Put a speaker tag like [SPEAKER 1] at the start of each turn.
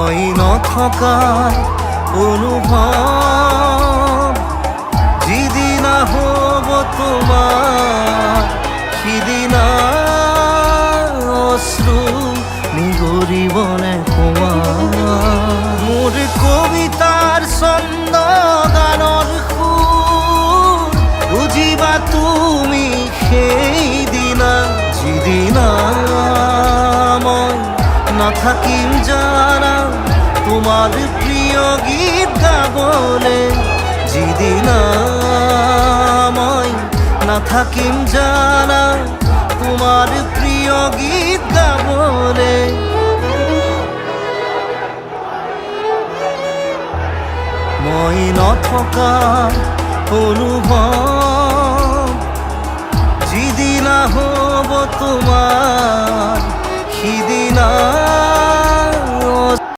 [SPEAKER 1] মই নথকাৰ অনুভৱ যিদিনা হ'ব তোমাৰ সিদিনা অশ্ৰু নিগৰিবনে তোমাৰ মোৰ কবিতাৰ ছন্দ গানৰ সুৰ বুজিবা তুমি সেইদিনা যিদিনা মই নাথাকিম জানা তোমার প্রিয় গীত গাবলে যিদিনা মই নাথাকিম জানা তোমার প্রিয় গীত গাবলে মই নথকা অনুভৱ যিদিনা হ'ব তোমাৰ সিদিনা